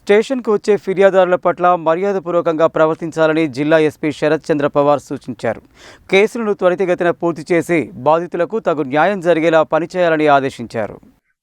స్టేషన్కు వచ్చే ఫిర్యాదుదారుల పట్ల మర్యాదపూర్వకంగా ప్రవర్తించాలని జిల్లా ఎస్పీ శరత్ చంద్ర పవార్ సూచించారు. కేసులను త్వరితగతిన పూర్తి చేసి బాధితులకు తగు న్యాయం జరిగేలా పనిచేయాలని ఆదేశించారు.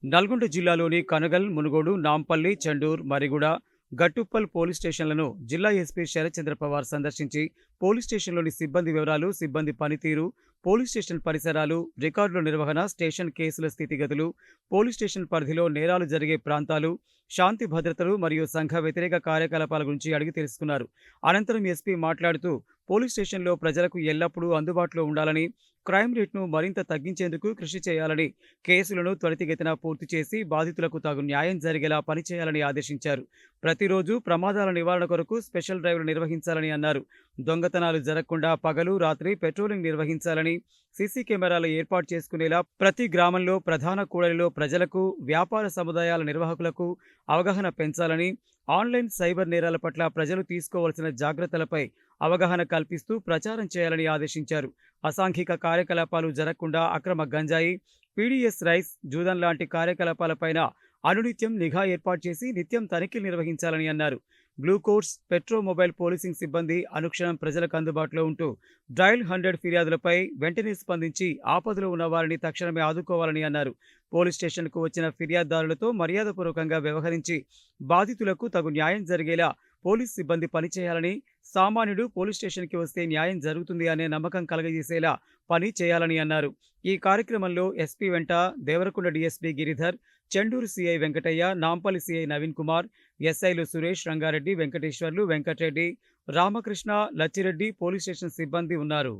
నల్గొండ జిల్లాలోని కనగల్, మునుగోడు, నాంపల్లి, చండూర్, మరిగూడ, గట్టుప్పల్ పోలీస్ స్టేషన్లను జిల్లా ఎస్పీ శరత్ చంద్ర పవార్ సందర్శించి పోలీస్ స్టేషన్లోని సిబ్బంది వివరాలు, సిబ్బంది పనితీరు, పోలీస్ స్టేషన్ పరిసరాలు, రికార్డుల నిర్వహణ, స్టేషన్ కేసుల స్థితిగతులు, పోలీస్ స్టేషన్ పరిధిలో నేరాలు జరిగే ప్రాంతాలు, శాంతి భద్రతలు మరియు సంఘ వ్యతిరేక కార్యకలాపాల గురించి అడిగి తెలుసుకున్నారు. అనంతరం ఎస్పీ మాట్లాడుతూ పోలీస్ స్టేషన్లో ప్రజలకు ఎల్లప్పుడూ అందుబాటులో ఉండాలని, క్రైమ్ రేట్ను మరింత తగ్గించేందుకు కృషి చేయాలని, కేసులను త్వరితగతిన పూర్తి చేసి బాధితులకు తగు న్యాయం జరిగేలా పనిచేయాలని ఆదేశించారు. ప్రతిరోజు ప్రమాదాల నివారణ కొరకు స్పెషల్ డ్రైవ్లు నిర్వహించాలని అన్నారు. దొంగతనాలు జరగకుండా పగలు, రాత్రి పెట్రోలింగ్ నిర్వహించాలని, సీసీ కెమెరాలు ఏర్పాటు చేసుకునేలా ప్రతి గ్రామంలో, ప్రధాన కూడలిలో ప్రజలకు, వ్యాపార సముదాయాల నిర్వాహకులకు అవగాహన పెంచాలని, ఆన్లైన్ సైబర్ నేరాల పట్ల ప్రజలు తీసుకోవాల్సిన జాగ్రత్తలపై అవగాహన కల్పిస్తూ ప్రచారం చేయాలని ఆదేశించారు. అసాంఘిక కార్యకలాపాలు జరగకుండా అక్రమ గంజాయి, పీడీఎస్ రైస్, జూదం లాంటి కార్యకలాపాలపైన అనునిత్యం నిఘా ఏర్పాటు చేసి నిత్యం తనిఖీలు నిర్వహించాలని అన్నారు. గ్లూకోర్స్, పెట్రో మొబైల్ పోలీసింగ్ సిబ్బంది అనుక్షణం ప్రజలకు అందుబాటులో ఉంటూ డయల్ 100 ఫిర్యాదులపై వెంటనే స్పందించి ఆపదలో ఉన్న వారిని తక్షణమే ఆదుకోవాలని అన్నారు. పోలీస్ స్టేషన్కు వచ్చిన ఫిర్యాదుదారులతో మర్యాదపూర్వకంగా వ్యవహరించి బాధితులకు తగు న్యాయం జరిగేలా పోలీస్ సిబ్బంది పనిచేయాలని, సామాన్యుడు పోలీస్ స్టేషన్కి వస్తే న్యాయం జరుగుతుంది అనే నమ్మకం కలగజేసేలా పని చేయాలని అన్నారు. ఈ కార్యక్రమంలో ఎస్పీ వెంట Devarakonda DSP Giridhar, Chenduru CI Venkataiah, Nampally CI Naveen Kumar, ఎస్ఐలు సురేష్, రంగారెడ్డి, వెంకటేశ్వర్లు, వెంకటరెడ్డి, రామకృష్ణ, లచ్చిరెడ్డి, పోలీస్ స్టేషన్ సిబ్బంది ఉన్నారు.